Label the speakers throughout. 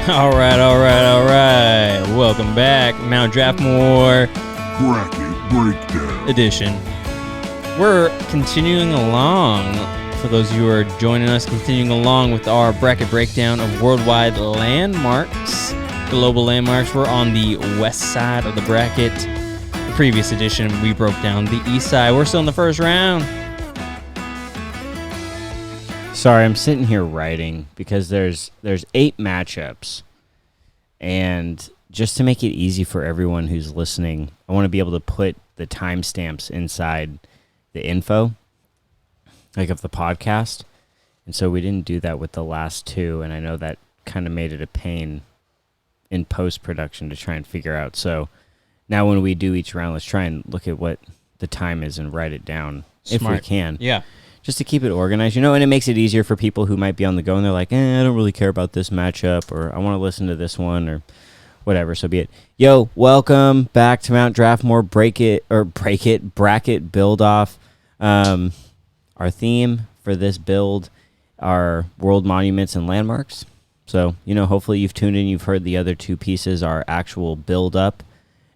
Speaker 1: All right. Welcome back, Mt.Draftmore
Speaker 2: Bracket Breakdown
Speaker 1: edition. We're continuing along, for those of you who are joining us, continuing along with our bracket breakdown of worldwide landmarks, global landmarks. We're on the west side of the bracket. The previous edition, we broke down the east side. We're still in the first round.
Speaker 3: Sorry, I'm sitting here writing because there's 8 matchups, and just to make it easy for everyone who's listening, I want to be able to put the timestamps inside the info, like of the podcast, and so we didn't do that with the last 2, and I know that kind of made it a pain in post-production to try and figure out. So now when we do each round, let's try and look at what the time is and write it down if we can.
Speaker 1: Yeah.
Speaker 3: Just to keep it organized, and it makes it easier for people who might be on the go and they're like, I don't really care about this matchup, or I want to listen to this one, or whatever, so be it. Yo, welcome back to Mt.Draftmore bracket build-off. Our theme for this build are world monuments and landmarks. So, hopefully you've tuned in, you've heard the other 2 pieces, our actual build-up,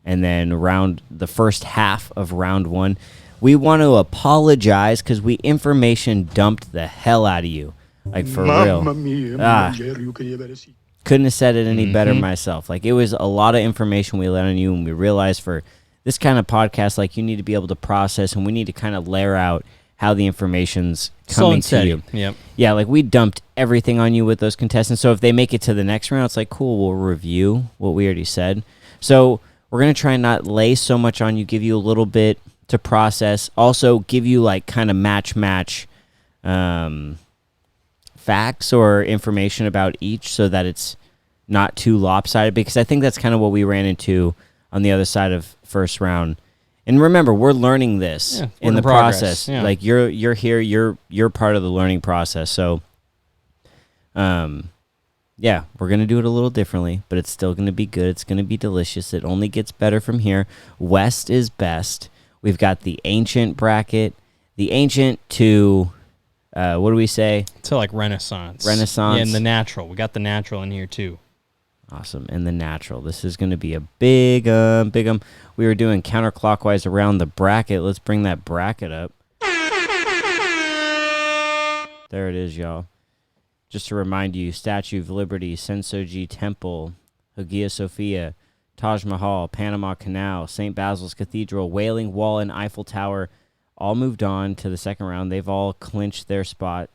Speaker 3: and then the first half of round 1. We want to apologize because we information dumped the hell out of you. Like, for real. Couldn't have said it any better myself. Like, it was a lot of information we let on you, and we realized for this kind of podcast, like, you need to be able to process, and we need to kind of layer out how the information's coming to you.
Speaker 1: Yep.
Speaker 3: Yeah, like, we dumped everything on you with those contestants, so if they make it to the next round, it's like, cool, we'll review what we already said. So we're going to try and not lay so much on you, give you a little bit to process, also give you like kind of match facts or information about each so that it's not too lopsided, because I think that's kind of what we ran into on the other side of first round. And remember, we're learning this in the process.
Speaker 1: Yeah.
Speaker 3: Like, you're here, you're part of the learning process. So we're going to do it a little differently, but it's still going to be good. It's going to be delicious. It only gets better from here. West is best. We've got the ancient bracket, the ancient to, what do we say?
Speaker 1: To like Renaissance.
Speaker 3: Renaissance.
Speaker 1: Yeah, and the natural. We got the natural in here too.
Speaker 3: Awesome. And the natural. This is going to be a big. We were doing counterclockwise around the bracket. Let's bring that bracket up. There it is, y'all. Just to remind you, Statue of Liberty, Sensoji Temple, Hagia Sophia, Taj Mahal, Panama Canal, St. Basil's Cathedral, Wailing Wall, and Eiffel Tower all moved on to the second round. They've all clinched their spot.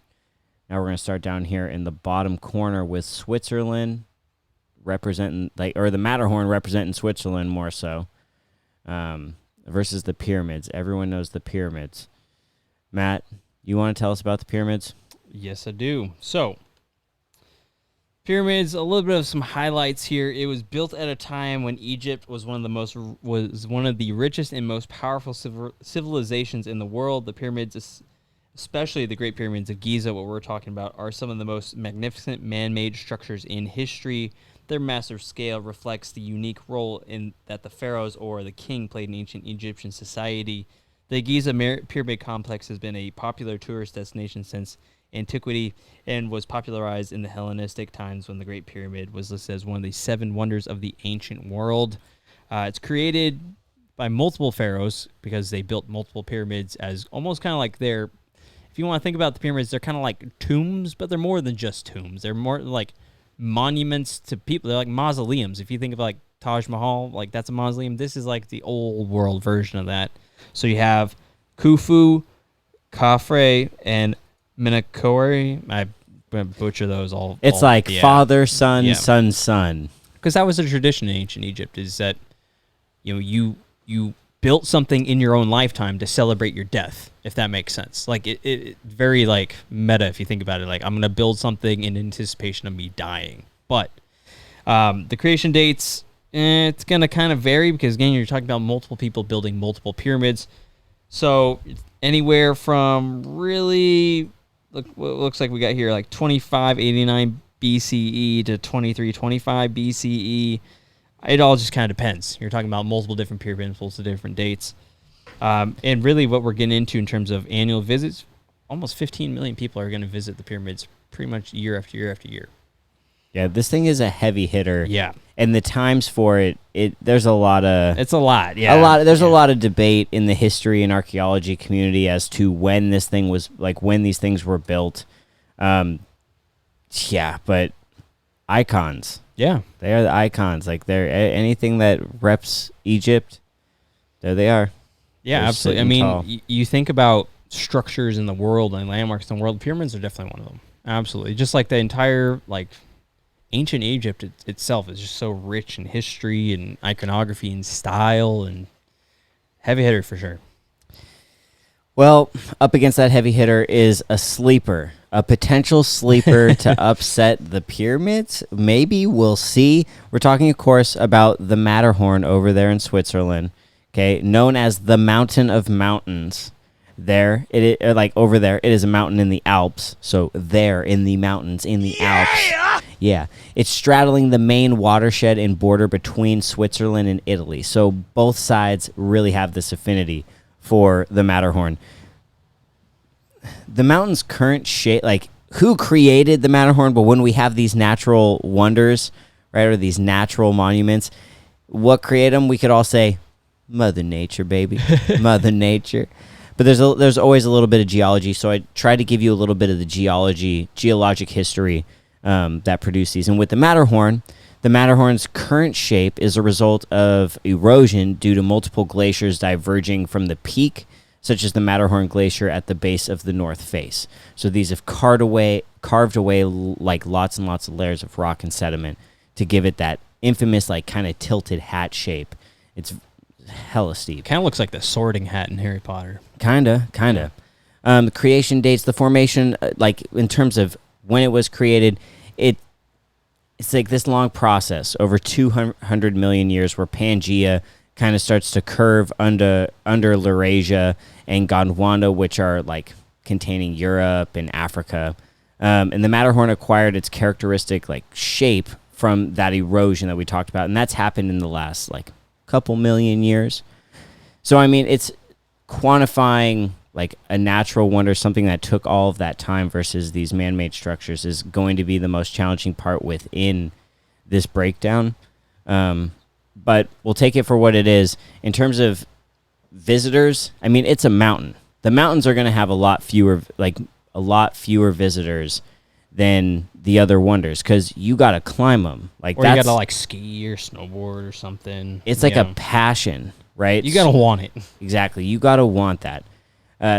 Speaker 3: Now we're going to start down here in the bottom corner with Switzerland representing, or the Matterhorn representing Switzerland more so, versus the pyramids. Everyone knows the pyramids. Matt, you want to tell us about the pyramids?
Speaker 1: Yes, I do. So, pyramids, a little bit of some highlights here. It was built at a time when Egypt was one of the richest and most powerful civilizations in the world. The pyramids, especially the Great Pyramids of Giza, what we're talking about, are some of the most magnificent man-made structures in history. Their massive scale reflects the unique role that the pharaohs or the king played in ancient Egyptian society. The Giza Pyramid Complex has been a popular tourist destination since antiquity and was popularized in the Hellenistic times when the Great Pyramid was listed as one of the 7 wonders of the ancient world. It's created by multiple pharaohs because they built multiple pyramids as almost kind of like if you want to think about the pyramids, they're kind of like tombs, but they're more than just tombs. They're more like monuments to people. They're like mausoleums. If you think of like Taj Mahal, like that's a mausoleum. This is like the old world version of that. So you have Khufu, Khafre, and Menkaure. I'm going to butcher those all.
Speaker 3: It's father, son, son, son.
Speaker 1: Because that was a tradition in ancient Egypt, is that you built something in your own lifetime to celebrate your death, if that makes sense. Like it very like meta if you think about it. Like, I'm going to build something in anticipation of me dying. But the creation dates, it's going to kind of vary because, again, you're talking about multiple people building multiple pyramids. So anywhere from really, what looks like we got here, like 2589 BCE to 2325 BCE. It all just kind of depends. You're talking about multiple different pyramids, multiple different dates. And really what we're getting into in terms of annual visits, almost 15 million people are going to visit the pyramids pretty much year after year after year.
Speaker 3: Yeah, this thing is a heavy hitter.
Speaker 1: Yeah.
Speaker 3: And the times for it there's a lot of
Speaker 1: It's a lot, yeah.
Speaker 3: there's a lot of debate in the history and archaeology community as to when this thing was when these things were built. Yeah, but icons.
Speaker 1: Yeah.
Speaker 3: They are the icons. Like they're anything that reps Egypt, there they are.
Speaker 1: Yeah,
Speaker 3: They're
Speaker 1: absolutely. I
Speaker 3: sitting
Speaker 1: mean,
Speaker 3: tall.
Speaker 1: you think about structures in the world and landmarks in the world, pyramids are definitely one of them. Absolutely. Just like the entire ancient Egypt itself is just so rich in history and iconography and style, and heavy hitter for sure.
Speaker 3: Well, up against that heavy hitter is a sleeper, a potential sleeper to upset the pyramids. Maybe we'll see. We're talking, of course, about the Matterhorn over there in Switzerland, okay, known as the Mountain of Mountains. There, over there, it is a mountain in the Alps. So there, in the mountains, in the Alps. Yeah, it's straddling the main watershed and border between Switzerland and Italy. So both sides really have this affinity for the Matterhorn. The mountain's current shape, who created the Matterhorn? But when we have these natural wonders, right, or these natural monuments, what created them? We could all say, Mother Nature, baby, Mother Nature. But there's always a little bit of geology, so I try to give you a little bit of the geologic history that produced these. And with the Matterhorn's current shape is a result of erosion due to multiple glaciers diverging from the peak, such as the Matterhorn Glacier at the base of the North Face. So these have carved away lots and lots of layers of rock and sediment to give it that infamous kind of tilted hat shape. It's hella steep.
Speaker 1: Kind of looks like the Sorting Hat in Harry Potter.
Speaker 3: Kinda. The creation dates, the formation, in terms of when it was created, it's like this long process over 200 million years where Pangaea kind of starts to curve under Laurasia and Gondwana, which are containing Europe and Africa. And the Matterhorn acquired its characteristic shape from that erosion that we talked about, and that's happened in the last couple million years. So I mean, it's quantifying a natural wonder, something that took all of that time versus these man-made structures, is going to be the most challenging part within this breakdown. But we'll take it for what it is. In terms of visitors, I mean, it's a mountain. The mountains are going to have a lot fewer visitors than the other wonders, because you got to climb them.
Speaker 1: Or you got to ski or snowboard or something.
Speaker 3: It's a passion, right?
Speaker 1: You got to want it.
Speaker 3: Exactly. You got to want that.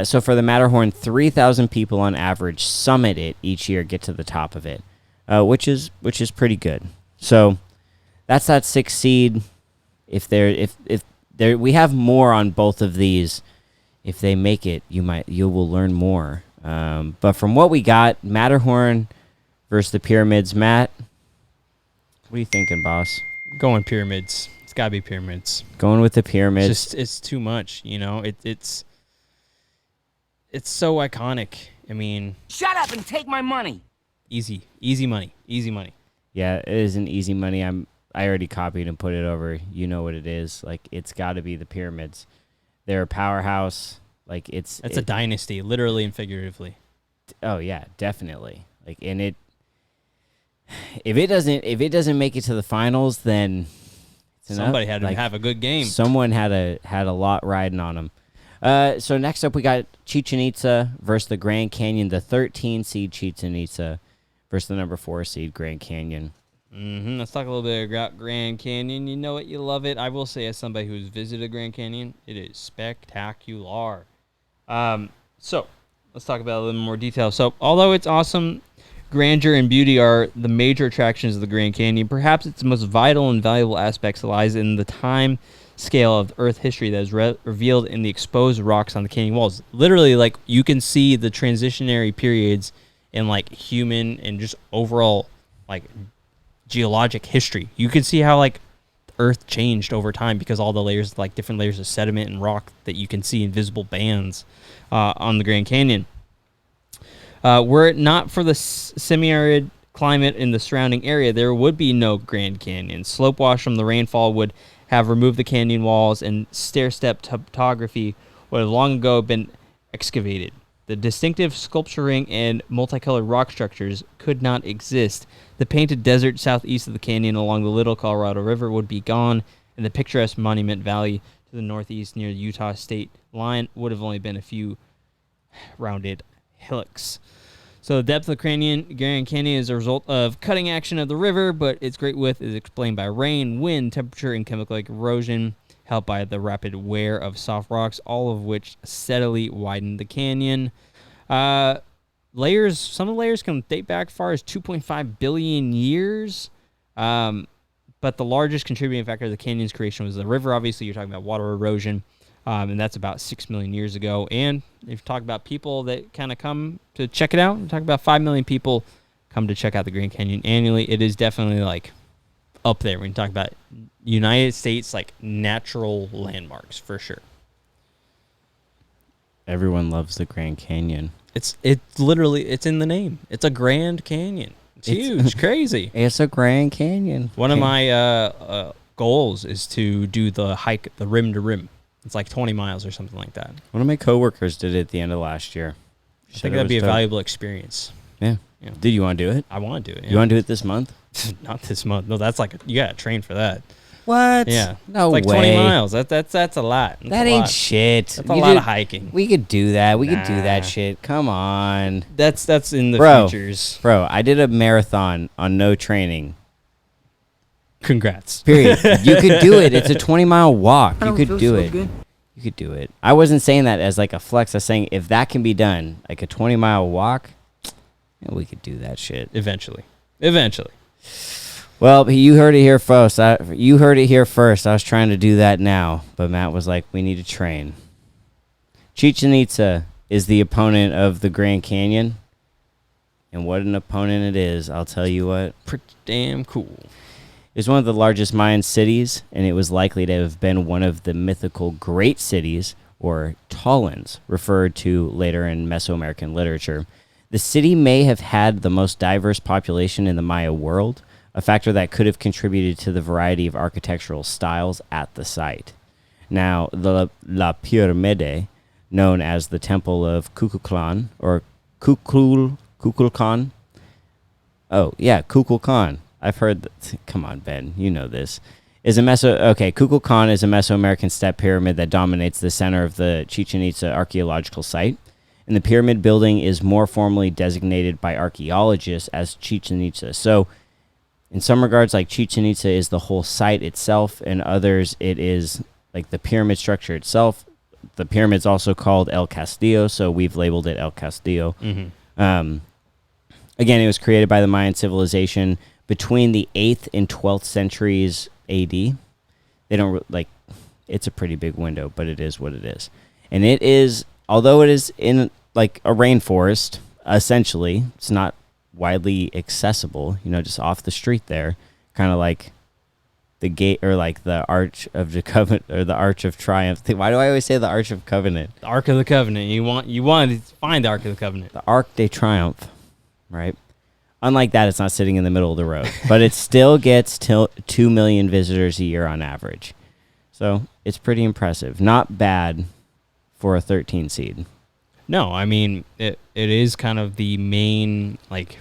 Speaker 3: So for the Matterhorn, 3,000 people on average summit it each year, get to the top of it, which is pretty good. So that's that 6 seed. If we have more on both of these, if they make it, you will learn more. But from what we got, Matterhorn versus the pyramids. Matt, what are you thinking, boss?
Speaker 1: Going pyramids. It's got to be pyramids.
Speaker 3: Going with the pyramids.
Speaker 1: It's too much, It's so iconic. I mean,
Speaker 4: shut up and take my money.
Speaker 1: Easy money.
Speaker 3: Yeah, it is an easy money. I already copied and put it over. You know what it is. It's got to be the pyramids. They're a powerhouse. That's
Speaker 1: a dynasty, literally and figuratively.
Speaker 3: Oh yeah, definitely. If it doesn't make it to the finals, then
Speaker 1: somebody had to have a good game.
Speaker 3: Someone had a lot riding on them. So next up, we got Chichen Itza versus the Grand Canyon, the 13 seed Chichen Itza versus the number 4 seed Grand Canyon.
Speaker 1: Let's talk a little bit about Grand Canyon. You know it, you love it. I will say, as somebody who's visited Grand Canyon, it is spectacular. So let's talk about it a little more detail. So although it's awesome, grandeur and beauty are the major attractions of the Grand Canyon, perhaps its most vital and valuable aspects lies in the time scale of Earth history that is revealed in the exposed rocks on the canyon walls. Literally, you can see the transitionary periods in human and just overall geologic history. You can see how Earth changed over time because all the layers, different layers of sediment and rock that you can see in visible bands on the Grand Canyon. Were it not for the semi-arid climate in the surrounding area, there would be no Grand Canyon. Slope wash from the rainfall would have removed the canyon walls, and stair-step topography would have long ago been excavated. The distinctive sculpturing and multicolored rock structures could not exist. The painted desert southeast of the canyon along the Little Colorado River would be gone, and the picturesque Monument Valley to the northeast near the Utah state line would have only been a few rounded hillocks. So the depth of the Grand Canyon is a result of cutting action of the river, but its great width is explained by rain, wind, temperature, and chemical-like erosion, helped by the rapid wear of soft rocks, all of which steadily widen the canyon. Some of the layers can date back as far as 2.5 billion years, but the largest contributing factor to the canyon's creation was the river. Obviously, you're talking about water erosion, and that's about 6 million years ago. And if you talk about people that kind of come to check it out, we're talking about 5 million people come to check out the Grand Canyon annually. It is definitely like up there when you talk about United States like natural landmarks for sure.
Speaker 3: Everyone loves the Grand Canyon.
Speaker 1: It's literally it's in the name. It's a Grand Canyon. It's huge, crazy.
Speaker 3: It's a Grand Canyon.
Speaker 1: One of my goals is to do the hike, the rim to rim. It's like 20 miles or something like that.
Speaker 3: One of my coworkers did it at the end of last year.
Speaker 1: I think that'd be a valuable experience.
Speaker 3: Yeah.
Speaker 1: Yeah.
Speaker 3: Did you want to do it?
Speaker 1: I want to do it. Yeah.
Speaker 3: You want to do it this month?
Speaker 1: Not this month. No, that's like you gotta train for that.
Speaker 3: What?
Speaker 1: Yeah.
Speaker 3: No
Speaker 1: it's like
Speaker 3: way.
Speaker 1: 20 miles. That's a lot. That's
Speaker 3: That
Speaker 1: a
Speaker 3: ain't
Speaker 1: lot.
Speaker 3: shit.
Speaker 1: That's a lot of hiking.
Speaker 3: We could do that. We could do
Speaker 1: Nah.
Speaker 3: that shit. Come on.
Speaker 1: That's in the
Speaker 3: Bro.
Speaker 1: futures.
Speaker 3: Bro, I did a marathon on no training.
Speaker 1: Congrats.
Speaker 3: Period. You could do it. It's a 20-mile walk. You could do it. You could do it. I wasn't saying that as like a flex. I was saying if that can be done, like a 20-mile walk, yeah, we could do that shit.
Speaker 1: Eventually.
Speaker 3: Well, you heard it here first. I was trying to do that now, but Matt was like, we need to train. Chichen Itza is the opponent of the Grand Canyon. And what an opponent it is, I'll tell you what.
Speaker 1: Pretty damn cool.
Speaker 3: It was one of the largest Mayan cities, and it was likely to have been one of the mythical great cities, or Tollens, referred to later in Mesoamerican literature. The city may have had the most diverse population in the Maya world, a factor that could have contributed to the variety of architectural styles at the site. Now, the La Pirámide, known as the Temple of Kukulkan, or Kukulkan. Oh, yeah, Kukulkan. I've heard that. Come on, Ben, you know this. Kukulkan is a Mesoamerican step pyramid that dominates the center of the Chichen Itza archaeological site. And the pyramid building is more formally designated by archaeologists as Chichen Itza. So, in some regards, like Chichen Itza is the whole site itself, and others it is like the pyramid structure itself. The pyramid's also called El Castillo, so we've labeled it El Castillo. Mm-hmm. Again, it was created by the Mayan civilization between the 8th and 12th centuries AD. They don't it's a pretty big window, but it is what it is. And it is, although it is in like a rainforest, essentially, it's not widely accessible, just off the street there, kind of like the gate or like the Arch of the Covenant or the Arch of Triumph. Why do I always say the Arch of Covenant?
Speaker 1: The Ark of the Covenant. You want to find the Ark of the Covenant.
Speaker 3: The Arc de Triomphe, right? Unlike that, it's not sitting in the middle of the road, but it still gets 2 million visitors a year on average. So it's pretty impressive. Not bad for a 13 seed.
Speaker 1: No, I mean, it is kind of the main, like,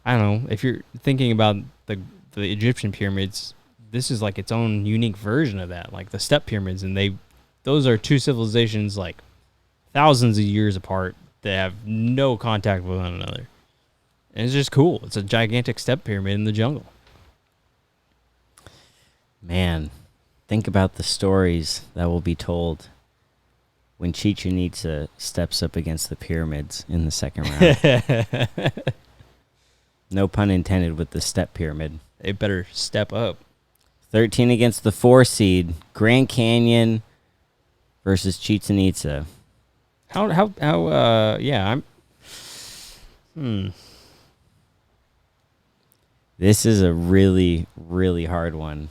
Speaker 1: I don't know, if you're thinking about the Egyptian pyramids, this is like its own unique version of that, like the step pyramids, and those are two civilizations like thousands of years apart that have no contact with one another. And it's just cool. It's a gigantic step pyramid in the jungle.
Speaker 3: Man, think about the stories that will be told when Chichen Itza steps up against the pyramids in the second round. No pun intended with the step pyramid.
Speaker 1: They better step up.
Speaker 3: 13 against the 4 seed, Grand Canyon versus Chichen Itza. This is a really, really hard one.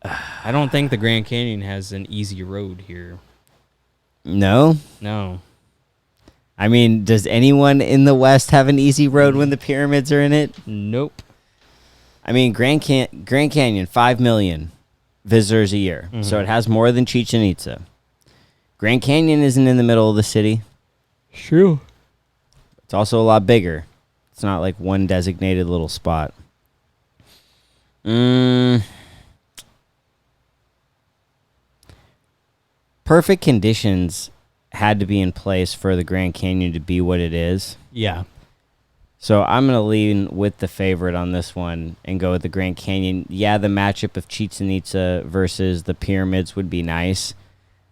Speaker 1: I don't think the Grand Canyon has an easy road here.
Speaker 3: No?
Speaker 1: No.
Speaker 3: I mean, does anyone in the West have an easy road when the pyramids are in it?
Speaker 1: Nope.
Speaker 3: I mean, Grand Canyon, 5 million visitors a year. Mm-hmm. So it has more than Chichen Itza. Grand Canyon isn't in the middle of the city.
Speaker 1: True.
Speaker 3: It's also a lot bigger. It's not like one designated little spot. Perfect conditions had to be in place for the Grand Canyon to be what it is.
Speaker 1: Yeah.
Speaker 3: So I'm going to lean with the favorite on this one and go with the Grand Canyon. Yeah, the matchup of Chichén Itzá versus the pyramids would be nice,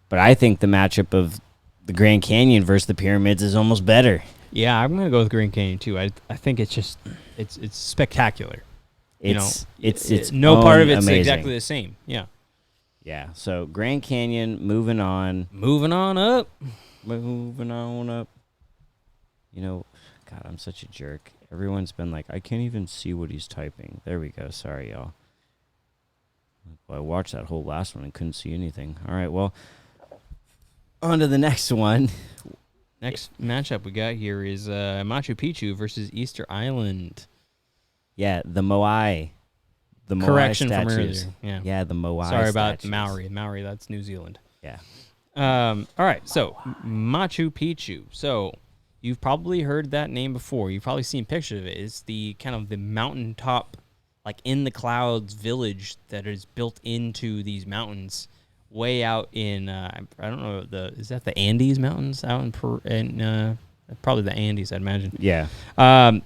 Speaker 3: but I think the matchup of the Grand Canyon versus the pyramids is almost better.
Speaker 1: Yeah, I'm gonna go with Grand Canyon too. I think it's just it's spectacular.
Speaker 3: It's
Speaker 1: no part of it's
Speaker 3: amazing.
Speaker 1: exactly the same. Yeah.
Speaker 3: Yeah. So Grand Canyon, moving on.
Speaker 1: Moving on up.
Speaker 3: Moving on up. You know, God, I'm such a jerk. Everyone's been like, I can't even see what he's typing. There we go. Sorry, y'all. Well, I watched that whole last one and couldn't see anything. All right, well, on to the next one.
Speaker 1: Next matchup we got here is Machu Picchu versus Easter Island.
Speaker 3: Yeah, the Moai. The Moai
Speaker 1: Correction
Speaker 3: statues.
Speaker 1: from earlier. Yeah.
Speaker 3: Yeah, the Moai
Speaker 1: Sorry about
Speaker 3: statues.
Speaker 1: Maori. Maori, that's New Zealand.
Speaker 3: Yeah.
Speaker 1: All right, so Machu Picchu. So you've probably heard that name before. You've probably seen pictures of it. It's the kind of the mountaintop, like in the clouds village that is built into these mountains way out in, I don't know, is that the Andes Mountains out in Peru? Probably the Andes, I'd imagine.
Speaker 3: Yeah.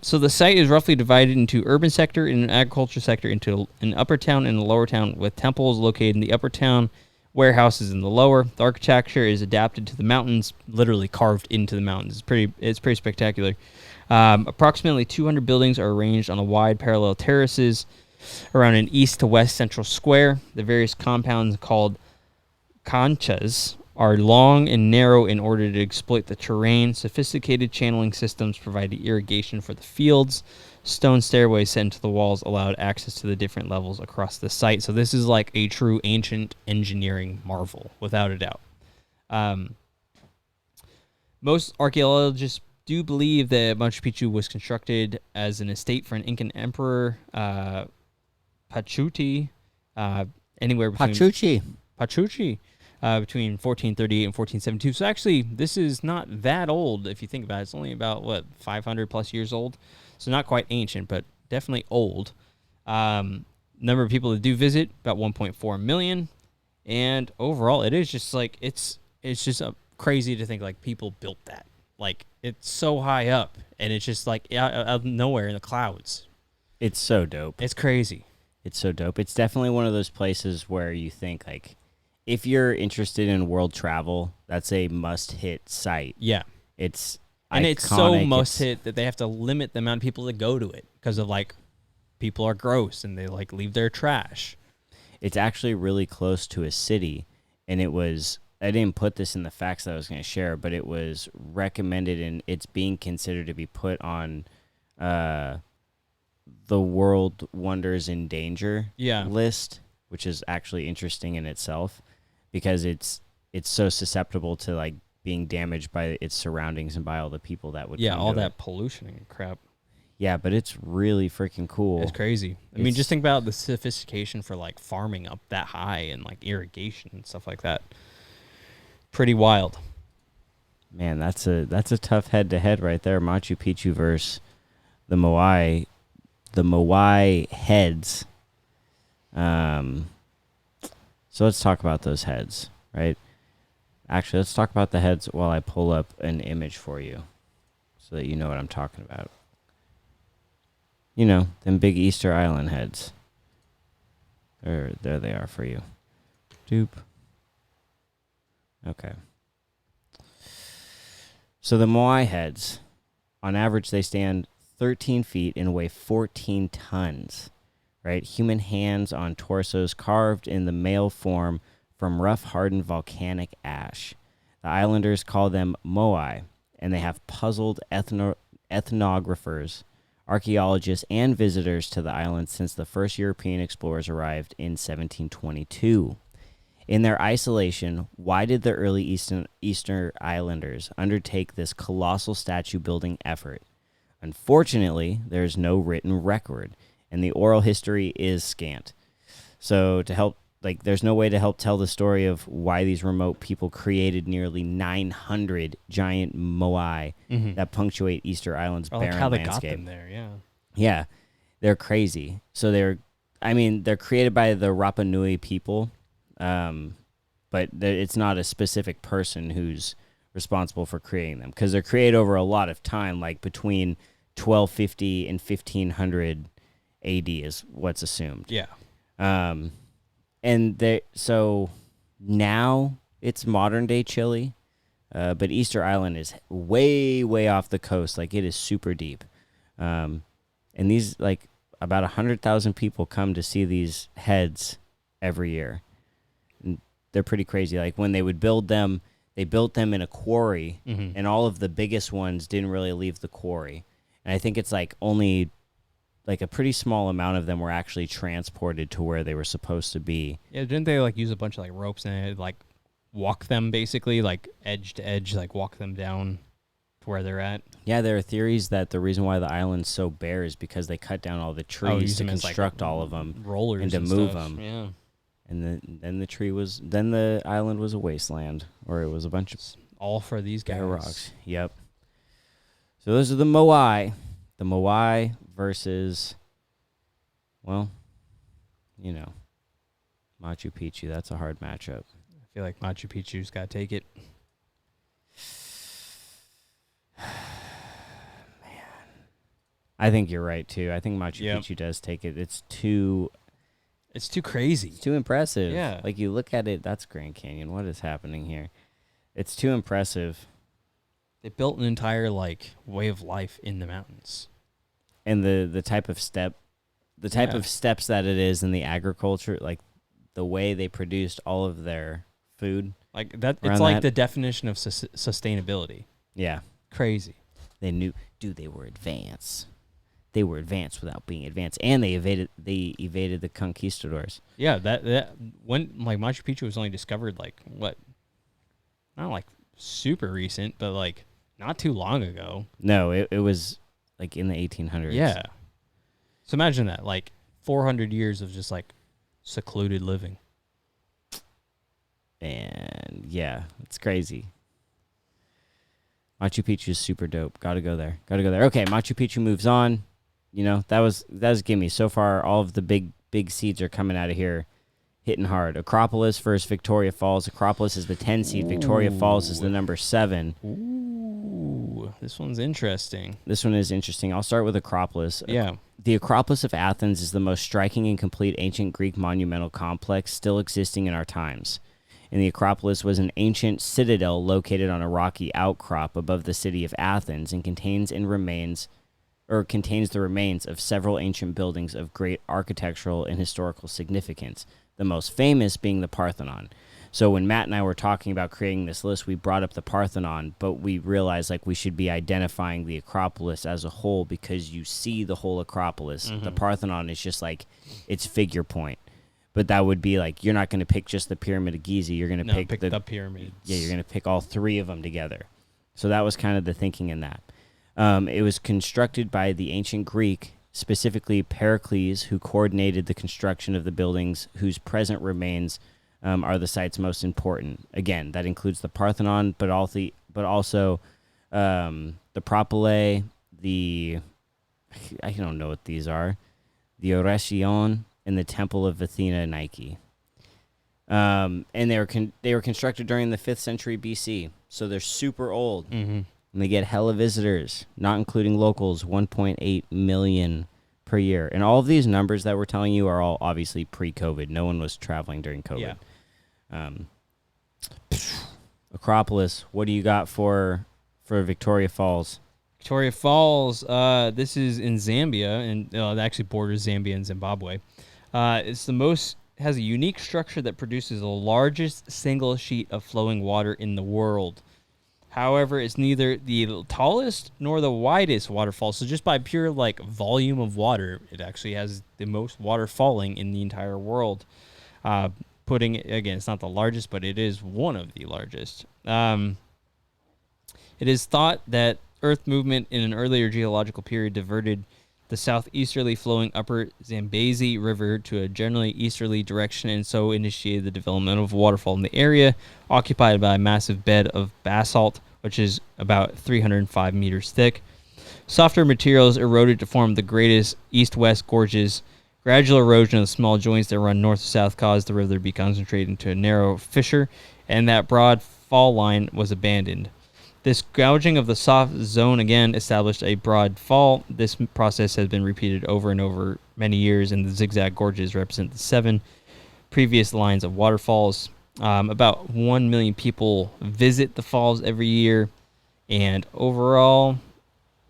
Speaker 1: So the site is roughly divided into urban sector and an agriculture sector, into an upper town and a lower town, with temples located in the upper town, warehouses in the lower. The architecture is adapted to the mountains, literally carved into the mountains. It's pretty spectacular. Approximately 200 buildings are arranged on a wide parallel terraces around an east to west central square. The various compounds, called canchas, are long and narrow in order to exploit the terrain. Sophisticated channeling systems provided irrigation for the fields. Stone stairways set into the walls allowed access to the different levels across the site. So this is like a true ancient engineering marvel, without a doubt. Most archaeologists do believe that Machu Picchu was constructed as an estate for an Incan emperor, Pachuti, anywhere between Pachuchi. Between 1438 and 1472. So actually, this is not that old if you think about it. It's only about, 500 plus years old. So not quite ancient, but definitely old. Number of people that do visit, about 1.4 million. And overall, it is just like, it's just crazy to think like people built that. Like, it's so high up, and it's just like out of nowhere in the clouds.
Speaker 3: It's so dope.
Speaker 1: It's crazy.
Speaker 3: It's so dope. It's definitely one of those places where you think, like, if you're interested in world travel, that's a must-hit site.
Speaker 1: Yeah.
Speaker 3: It's
Speaker 1: And
Speaker 3: iconic.
Speaker 1: it's so must-hit that they have to limit the amount of people that go to it because of, like, people are gross and they, like, leave their trash.
Speaker 3: It's actually really close to a city, and it was, I didn't put this in the facts that I was going to share, but it was recommended, and it's being considered to be put on the World Wonders in Danger list, which is actually interesting in itself because it's so susceptible to, like, being damaged by its surroundings and by all the people that would come
Speaker 1: all
Speaker 3: to
Speaker 1: that
Speaker 3: it.
Speaker 1: pollution and crap.
Speaker 3: Yeah, but it's really freaking cool.
Speaker 1: It's crazy. I mean, just think about the sophistication for, like, farming up that high and, like, irrigation and stuff like that. Pretty wild.
Speaker 3: Man, that's a tough head-to-head right there. Machu Picchu versus the Moai heads. So let's talk about those heads, right? Actually, let's talk about the heads while I pull up an image for you so that you know what I'm talking about. You know, them big Easter Island heads. There they are for you. Doop. Okay. So the Moai heads, on average, they stand 13 feet and weigh 14 tons. Right? Human hands on torsos carved in the male form from rough, hardened volcanic ash. The islanders call them Moai, and they have puzzled ethnographers, archaeologists, and visitors to the island since the first European explorers arrived in 1722. In their isolation, why did the early Eastern Islanders undertake this colossal statue-building effort? Unfortunately, there is no written record, and the oral history is scant. So to help like there's no way to help tell the story of why these remote people created nearly 900 giant moai that punctuate Easter Island's
Speaker 1: Or
Speaker 3: barren
Speaker 1: like how they
Speaker 3: landscape.
Speaker 1: got them there, yeah.
Speaker 3: Yeah, they're crazy. So they're created by the Rapa Nui people, but it's not a specific person who's responsible for creating them because they're created over a lot of time, like between 1250 and 1500 AD is what's assumed.
Speaker 1: Yeah.
Speaker 3: And so now it's modern day Chile, but Easter Island is way, way off the coast. Like it is super deep. And these, like, about 100,000 people come to see these heads every year. And they're pretty crazy. Like when they would build them, they built them in a quarry, and all of the biggest ones didn't really leave the quarry. And I think it's like only like a pretty small amount of them were actually transported to where they were supposed to be.
Speaker 1: Yeah, didn't they like use a bunch of like ropes and like walk them basically, like edge to edge, like walk them down to where they're at?
Speaker 3: Yeah, there are theories that the reason why the island's so bare is because they cut down all the trees
Speaker 1: use
Speaker 3: to
Speaker 1: them as, like,
Speaker 3: construct all of them
Speaker 1: rollers
Speaker 3: and to
Speaker 1: and
Speaker 3: move
Speaker 1: stuff.
Speaker 3: them.
Speaker 1: Yeah.
Speaker 3: And then the island was a wasteland, or it was a bunch of
Speaker 1: All for these guys.
Speaker 3: bare rocks. Yep. So those are the Moai. The Moai versus, well, you know, Machu Picchu. That's a hard matchup.
Speaker 1: I feel like Machu Picchu's got to take it.
Speaker 3: I think you're right too. I think Machu
Speaker 1: Yep.
Speaker 3: Picchu does take it. It's too
Speaker 1: It's too crazy.
Speaker 3: impressive.
Speaker 1: Yeah.
Speaker 3: Like you look at it, that's Grand Canyon. What is happening here? It's too impressive.
Speaker 1: They built an entire like way of life in the mountains.
Speaker 3: And the type of steps that it is in the agriculture, like the way they produced all of their food.
Speaker 1: Like that,
Speaker 3: Around
Speaker 1: it's like
Speaker 3: that.
Speaker 1: the definition of sustainability.
Speaker 3: Yeah.
Speaker 1: Crazy.
Speaker 3: They knew, dude, they were advanced. They were advanced without being advanced. And they evaded the conquistadors.
Speaker 1: Yeah, that when like Machu Picchu was only discovered like what? Not like super recent, but like not too long ago.
Speaker 3: No, it was like in the 1800s.
Speaker 1: Yeah. So imagine that, like 400 years of just like secluded living.
Speaker 3: And yeah, it's crazy. Machu Picchu is super dope. Gotta go there. Okay, Machu Picchu moves on. You know, that was gimme. So far, all of the big seeds are coming out of here, hitting hard. Acropolis versus Victoria Falls. Acropolis is the 10 seed. Victoria Falls is the number 7.
Speaker 1: Ooh, this one's interesting.
Speaker 3: This one is interesting. I'll start with Acropolis.
Speaker 1: Yeah.
Speaker 3: The Acropolis of Athens is the most striking and complete ancient Greek monumental complex still existing in our times. And the Acropolis was an ancient citadel located on a rocky outcrop above the city of Athens and contains the remains of several ancient buildings of great architectural and historical significance, the most famous being the Parthenon. So when Matt and I were talking about creating this list, we brought up the Parthenon, but we realized like we should be identifying the Acropolis as a whole because you see the whole Acropolis. The Parthenon is just like its figure point. But that would be like, you're not going to pick just the Pyramid of Giza. You're going to pick
Speaker 1: the pyramids.
Speaker 3: Yeah, you're going to pick all 3 of them together. So that was kind of the thinking in that. It was constructed by the ancient Greek, specifically Pericles, who coordinated the construction of the buildings whose present remains are the site's most important. Again, that includes the Parthenon, but also the Propylae, I don't know what these are, the Oresion, and the Temple of Athena Nike. And they were constructed during the 5th century BC, so they're super old. And they get hella visitors, not including locals, 1.8 million per year. And all of these numbers that we're telling you are all obviously pre-COVID. No one was traveling during COVID.
Speaker 1: Yeah.
Speaker 3: Acropolis, what do you got for Victoria Falls?
Speaker 1: Victoria Falls, this is in Zambia, and it actually borders Zambia and Zimbabwe. Has a unique structure that produces the largest single sheet of flowing water in the world. However, it's neither the tallest nor the widest waterfall. So just by pure like volume of water, it actually has the most water falling in the entire world. Putting it, again, it's not the largest, but it is one of the largest. It is thought that Earth movement in an earlier geological period diverted the southeasterly flowing upper Zambezi River to a generally easterly direction, and so initiated the development of a waterfall in the area, occupied by a massive bed of basalt, which is about 305 meters thick. Softer materials eroded to form the greatest east-west gorges. Gradual erosion of the small joints that run north to south caused the river to be concentrated into a narrow fissure, and that broad fall line was abandoned. This gouging of the soft zone again established a broad fall. This process has been repeated over and over many years, and the zigzag gorges represent the 7 previous lines of waterfalls. About 1 million people visit the falls every year, and overall,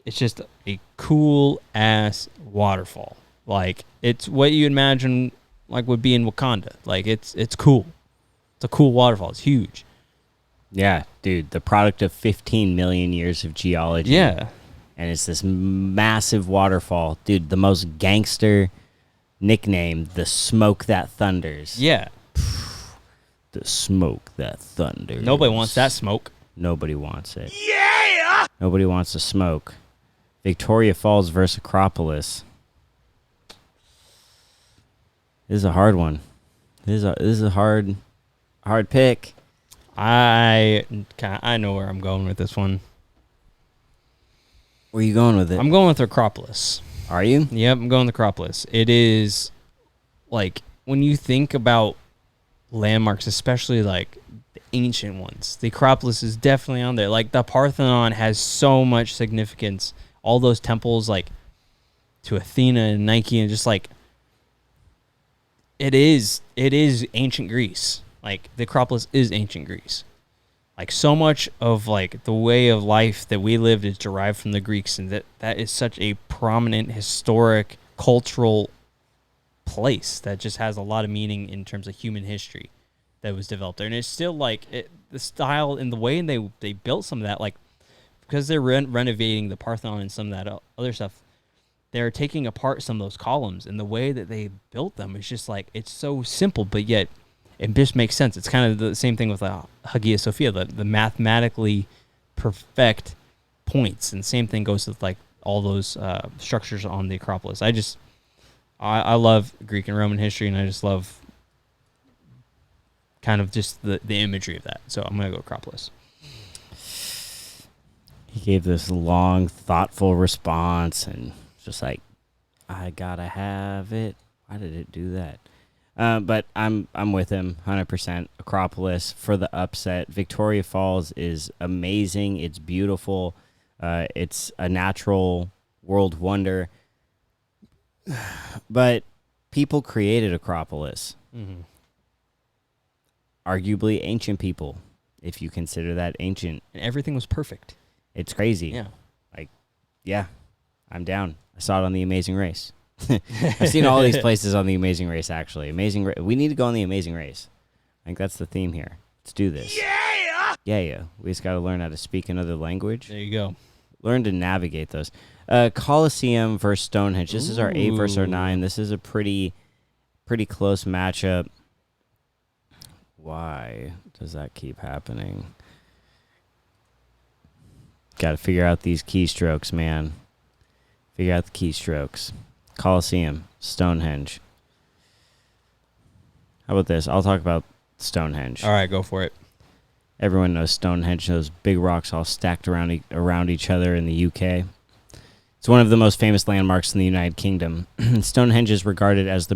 Speaker 1: it's just a cool-ass waterfall. Like, it's what you imagine like would be in Wakanda. Like, it's cool. It's a cool waterfall. It's huge.
Speaker 3: Yeah, dude, the product of 15 million years of geology.
Speaker 1: Yeah.
Speaker 3: And it's this massive waterfall. Dude, the most gangster nickname, the smoke that thunders.
Speaker 1: Yeah.
Speaker 3: The smoke that thunders.
Speaker 1: Nobody wants that smoke.
Speaker 3: Nobody wants it. Yeah! Nobody wants the smoke. Victoria Falls versus Acropolis. This is a hard one. This is a hard pick.
Speaker 1: I know where I'm going with this one.
Speaker 3: Where are you going with it?
Speaker 1: I'm going with Acropolis.
Speaker 3: Are you?
Speaker 1: Yep, I'm going with Acropolis. It is, like, when you think about landmarks, especially, like, the ancient ones, the Acropolis is definitely on there. Like, the Parthenon has so much significance. All those temples, like, to Athena and Nike, and just, like, it is ancient Greece. Like, the Acropolis is ancient Greece. Like, so much of, like, the way of life that we lived is derived from the Greeks, and that is such a prominent, historic, cultural place that just has a lot of meaning in terms of human history that was developed there. And it's still, like, the style and the way they built some of that, like, because they're renovating the Parthenon and some of that other stuff, they're taking apart some of those columns, and the way that they built them is just, like, it's so simple, but yet it just makes sense. It's kind of the same thing with Hagia Sophia, the mathematically perfect points. And same thing goes with, like, all those structures on the Acropolis. I love Greek and Roman history, and I just love kind of just the imagery of that. So I'm going to go Acropolis.
Speaker 3: He gave this long, thoughtful response, and just like, I gotta have it. Why did it do that? But I'm with him 100%. Acropolis for the upset. Victoria Falls is amazing. It's beautiful. It's a natural world wonder. But people created Acropolis.
Speaker 1: Mm-hmm.
Speaker 3: Arguably ancient people, if you consider that ancient.
Speaker 1: And everything was perfect.
Speaker 3: It's crazy.
Speaker 1: Yeah.
Speaker 3: Like, yeah, I'm down. I saw it on The Amazing Race. I've seen all these places on The Amazing Race, actually. We need to go on The Amazing Race. I think that's the theme here. Let's do this. Yeah! Yeah. We just got to learn how to speak another language.
Speaker 1: There you go.
Speaker 3: Learn to navigate those. Colosseum versus Stonehenge. This is our 8 versus our 9. This is a pretty close matchup. Why does that keep happening? Got to figure out these keystrokes, man. Figure out the keystrokes. Colosseum, Stonehenge. How about this? I'll talk about Stonehenge.
Speaker 1: All right, go for it.
Speaker 3: Everyone knows Stonehenge, those big rocks all stacked around each other in the UK. It's one of the most famous landmarks in the United Kingdom. Stonehenge is regarded as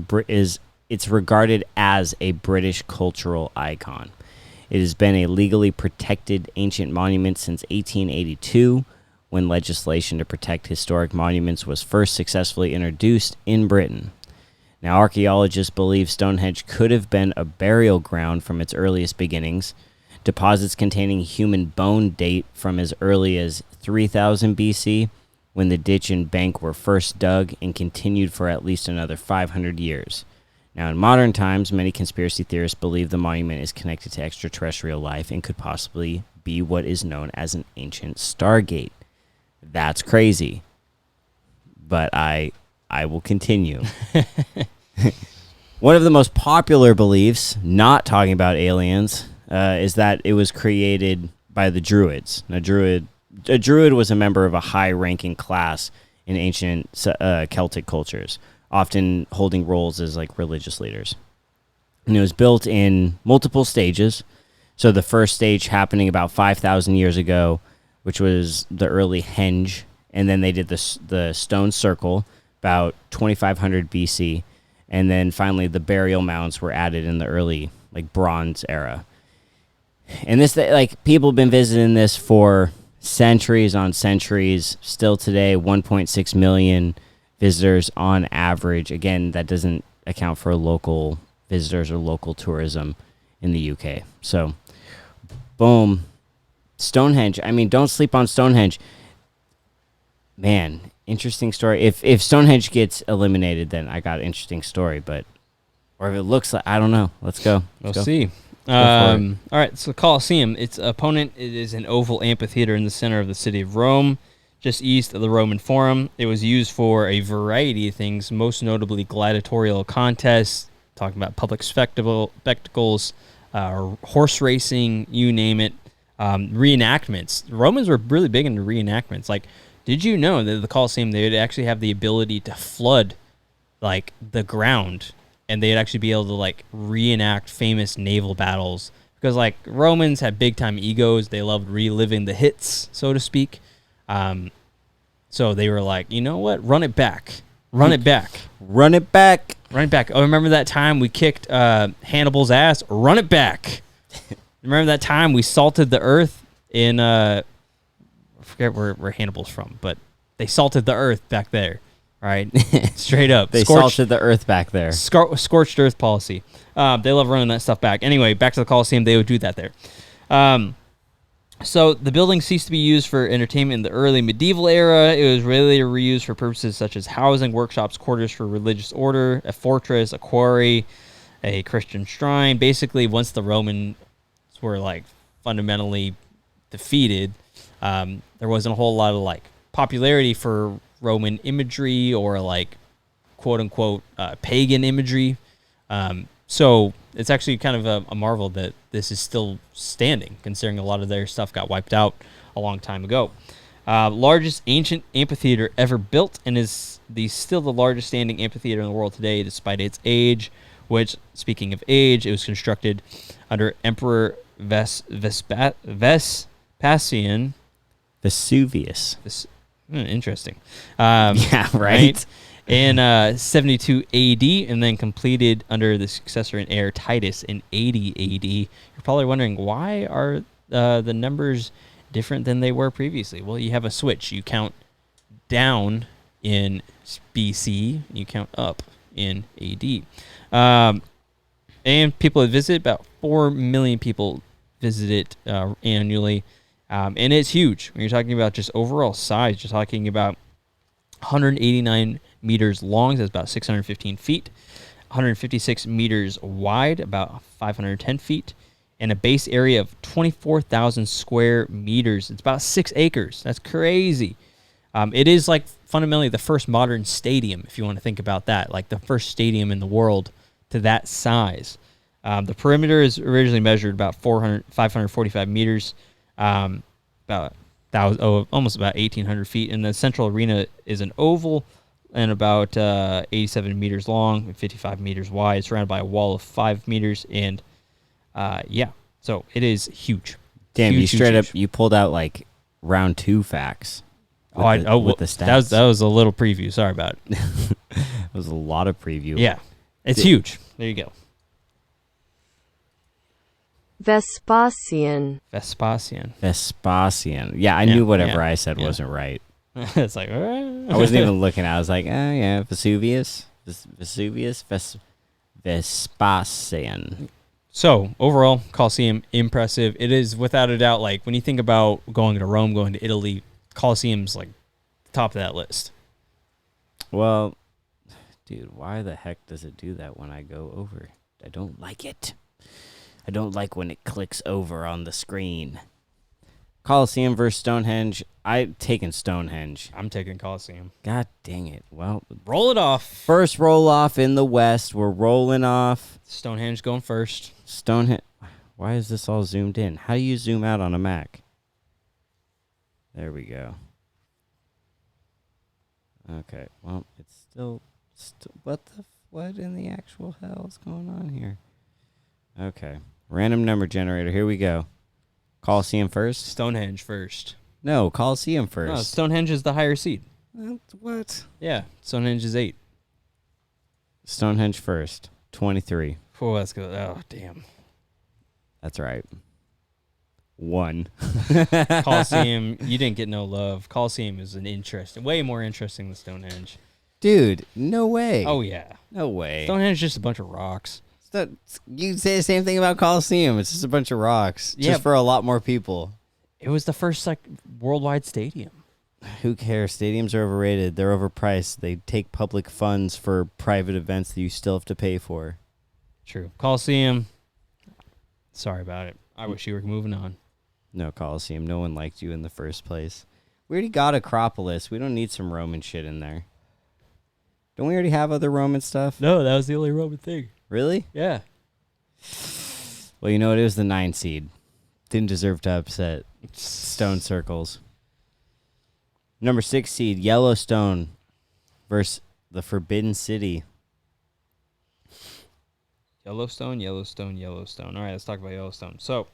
Speaker 3: it's regarded as a British cultural icon. It has been a legally protected ancient monument since 1882, when legislation to protect historic monuments was first successfully introduced in Britain. Now, archaeologists believe Stonehenge could have been a burial ground from its earliest beginnings. Deposits containing human bone date from as early as 3000 BC, when the ditch and bank were first dug, and continued for at least another 500 years. Now, in modern times, many conspiracy theorists believe the monument is connected to extraterrestrial life and could possibly be what is known as an ancient stargate. That's crazy. But I will continue. One of the most popular beliefs, not talking about aliens, is that it was created by the Druids. Now, a Druid was a member of a high-ranking class in ancient Celtic cultures, often holding roles as like religious leaders. And it was built in multiple stages. So the first stage happening about 5,000 years ago, which was the early henge, and then they did the stone circle about 2,500 BC, and then finally the burial mounds were added in the early like Bronze era. And this, like, people have been visiting this for centuries on centuries. Still today, 1.6 million visitors on average. Again, that doesn't account for local visitors or local tourism in the UK. So, boom. Stonehenge. I mean, don't sleep on Stonehenge. Man, interesting story. If Stonehenge gets eliminated, then I got an interesting story. But, or if it looks like, I don't know. Let's go.
Speaker 1: We'll see. All right, so Colosseum. Its opponent, it is an oval amphitheater in the center of the city of Rome, just east of the Roman Forum. It was used for a variety of things, most notably gladiatorial contests, talking about public spectacles, horse racing, you name it, reenactments. The Romans were really big into reenactments. Like, did you know that the Colosseum, they would actually have the ability to flood, like, the ground, and they'd actually be able to, like, reenact famous naval battles. Because, like, Romans had big-time egos. They loved reliving the hits, so to speak. So they were like, you know what? Run it back. Run it back.
Speaker 3: Run it back.
Speaker 1: Run it back. Oh, remember that time we kicked Hannibal's ass? Run it back. Remember that time we salted the earth in, I forget where Hannibal's from, but they salted the earth back there. Right, straight up.
Speaker 3: They salted the earth back there.
Speaker 1: Scorched earth policy. They love running that stuff back. Anyway, back to the Colosseum. They would do that there. So the building ceased to be used for entertainment in the early medieval era. It was really reused for purposes such as housing, workshops, quarters for religious order, a fortress, a quarry, a Christian shrine. Basically, once the Romans were like fundamentally defeated, there wasn't a whole lot of like popularity for Roman imagery or like quote unquote pagan imagery. So it's actually kind of a marvel that this is still standing, considering a lot of their stuff got wiped out a long time ago. Largest ancient amphitheater ever built, and is still the largest standing amphitheater in the world today, despite its age. Which, speaking of age, it was constructed under Emperor Vespasian.
Speaker 3: Vesuvius.
Speaker 1: Interesting.
Speaker 3: Yeah, right.
Speaker 1: In 72 AD, and then completed under the successor and heir Titus in 80 AD. You're probably wondering, why are the numbers different than they were previously? Well, you have a switch. You count down in BC, you count up in AD. And people that visit, about 4 million people visit it annually. And it's huge. When you're talking about just overall size, you're talking about 189 meters long, that's about 615 feet, 156 meters wide, about 510 feet, and a base area of 24,000 square meters. It's about 6 acres. That's crazy. It is like fundamentally the first modern stadium, if you want to think about that, like the first stadium in the world to that size. The perimeter is originally measured about 545 meters, about almost about 1,800 feet, and the central arena is an oval and about 87 meters long and 55 meters wide, surrounded by a wall of 5 meters, and so it is huge.
Speaker 3: Damn,
Speaker 1: huge,
Speaker 3: you straight
Speaker 1: huge.
Speaker 3: up, you pulled out like round 2 facts.
Speaker 1: With the
Speaker 3: stats.
Speaker 1: That was a little preview. Sorry about it.
Speaker 3: It was a lot of preview.
Speaker 1: Yeah, it's huge. There you go.
Speaker 5: Vespasian.
Speaker 3: Yeah, I knew whatever I said wasn't right.
Speaker 1: It's like,
Speaker 3: I wasn't even looking. I was like, oh yeah, Vesuvius, Vespasian.
Speaker 1: So overall, Colosseum, impressive. It is without a doubt, like when you think about going to Rome, going to Italy, Colosseum's like top of that list.
Speaker 3: Well, dude, why the heck does it do that when I go over? I don't like it. I don't like when it clicks over on the screen. Colosseum versus Stonehenge. I'm taking Stonehenge.
Speaker 1: I'm taking Colosseum.
Speaker 3: God dang it. Well,
Speaker 1: roll it off.
Speaker 3: First roll off in the West. We're rolling off.
Speaker 1: Stonehenge going first.
Speaker 3: Stonehenge. Why is this all zoomed in? How do you zoom out on a Mac? There we go. Okay, well, it's still what in the actual hell is going on here? Okay, random number generator. Here we go. Coliseum first?
Speaker 1: Stonehenge first.
Speaker 3: No, Coliseum
Speaker 1: No,
Speaker 3: first.
Speaker 1: Stonehenge is the higher seed.
Speaker 3: What?
Speaker 1: Yeah, Stonehenge is 8.
Speaker 3: Stonehenge first. 23.
Speaker 1: Oh, that's good. Oh, damn.
Speaker 3: That's right. 1.
Speaker 1: Coliseum, you didn't get no love. Coliseum is way more interesting than Stonehenge.
Speaker 3: Dude, no way.
Speaker 1: Oh, yeah.
Speaker 3: No way.
Speaker 1: Stonehenge is just a bunch of rocks.
Speaker 3: You say the same thing about Coliseum. It's just a bunch of rocks.
Speaker 1: Yeah.
Speaker 3: Just for a lot more people.
Speaker 1: It was the first worldwide stadium.
Speaker 3: Who cares? Stadiums are overrated. They're overpriced. They take public funds for private events that you still have to pay for.
Speaker 1: True. Coliseum, sorry about it. I wish you were moving on.
Speaker 3: No, Coliseum. No one liked you in the first place. We already got Acropolis. We don't need some Roman shit in there. Don't we already have other Roman stuff?
Speaker 1: No, that was the only Roman thing.
Speaker 3: Really?
Speaker 1: Yeah.
Speaker 3: Well, you know what? It was the 9 seed. Didn't deserve to upset Stone Circles. Number 6 seed, Yellowstone versus the Forbidden City.
Speaker 1: Yellowstone. All right, let's talk about Yellowstone. So,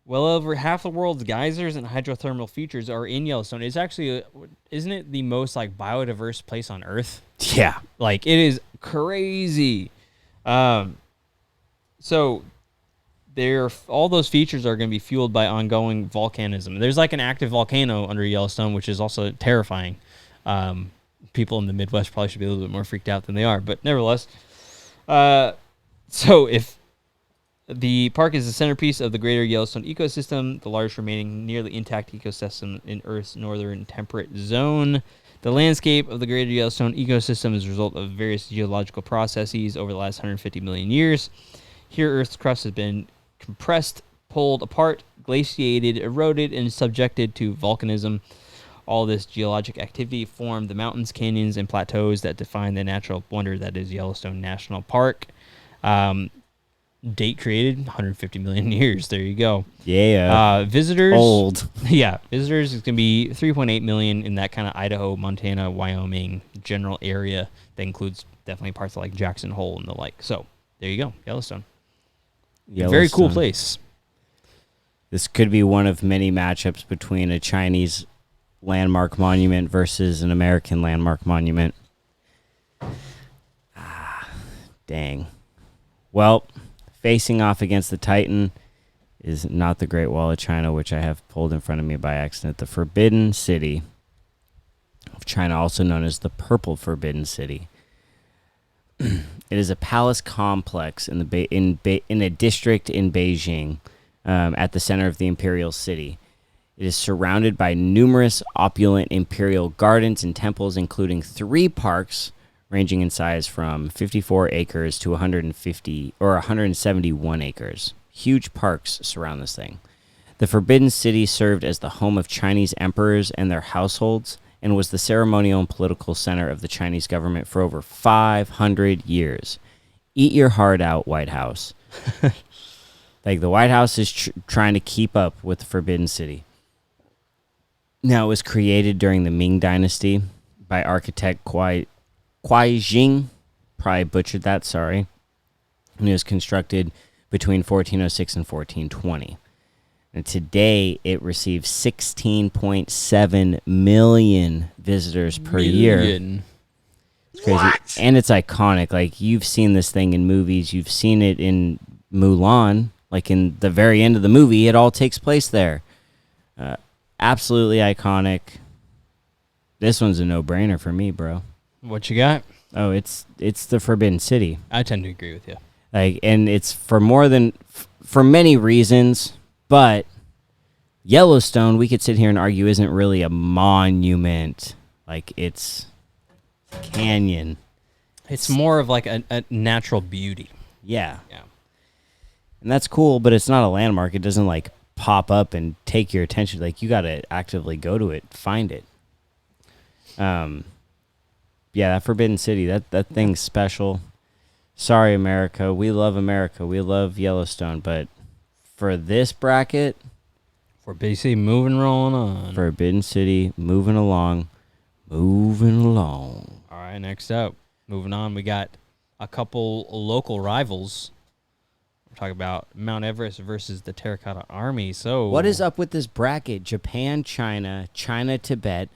Speaker 1: well over half the world's geysers and hydrothermal features are in Yellowstone. It's actually, isn't it the most biodiverse place on Earth?
Speaker 3: Yeah.
Speaker 1: It is crazy. So all those features are going to be fueled by ongoing volcanism. There's an active volcano under Yellowstone, which is also terrifying. People in the Midwest probably should be a little bit more freaked out than they are, but nevertheless. So if the park is the centerpiece of the greater Yellowstone ecosystem, the largest remaining nearly intact ecosystem in Earth's northern temperate zone. The landscape of the greater Yellowstone ecosystem is a result of various geological processes over the last 150 million years. Here, Earth's crust has been compressed, pulled apart, glaciated, eroded, and subjected to volcanism. All this geologic activity formed the mountains, canyons, and plateaus that define the natural wonder that is Yellowstone National Park. Date created 150 million years. There you go.
Speaker 3: Yeah.
Speaker 1: Visitors.
Speaker 3: Old.
Speaker 1: Yeah. Visitors is going to be 3.8 million in that kind of Idaho, Montana, Wyoming general area. That includes definitely parts of Jackson Hole and the like. So there you go. Yellowstone. Very cool place.
Speaker 3: This could be one of many matchups between a Chinese landmark monument versus an American landmark monument. Dang. Well, facing off against the Titan is not the Great Wall of China, which I have pulled in front of me by accident. The Forbidden City of China, also known as the Purple Forbidden City. It is a palace complex in a district in Beijing, at the center of the imperial city. It is surrounded by numerous opulent imperial gardens and temples, including 3 parks ranging in size from 54 acres to 171 acres. Huge parks surround this thing. The Forbidden City served as the home of Chinese emperors and their households, and was the ceremonial and political center of the Chinese government for over 500 years. Eat your heart out, White House. The White House is trying to keep up with the Forbidden City. Now, it was created during the Ming Dynasty by architect Kuai Jing. Probably butchered that, sorry. And it was constructed between 1406 and 1420. And today, it receives 16.7 million visitors per year. It's crazy. What? And it's iconic. You've seen this thing in movies. You've seen it in Mulan. In the very end of the movie, it all takes place there. Absolutely iconic. This one's a no-brainer for me, bro.
Speaker 1: What you got?
Speaker 3: Oh, it's the Forbidden City.
Speaker 1: I tend to agree with you.
Speaker 3: And it's for many reasons, but Yellowstone, we could sit here and argue, isn't really a monument. It's canyon.
Speaker 1: It's more of a natural beauty.
Speaker 3: Yeah.
Speaker 1: Yeah.
Speaker 3: And that's cool, but it's not a landmark. It doesn't pop up and take your attention. You got to actively go to it, find it. Yeah, that Forbidden City, that thing's special. Sorry, America. We love America. We love Yellowstone, but for this bracket,
Speaker 1: For BC moving rolling on.
Speaker 3: Forbidden City moving along, Moving along.
Speaker 1: All right, next up, moving on, we got a couple local rivals. We're talking about Mount Everest versus the Terracotta Army. So,
Speaker 3: What is up with this bracket? Japan, China, China, Tibet,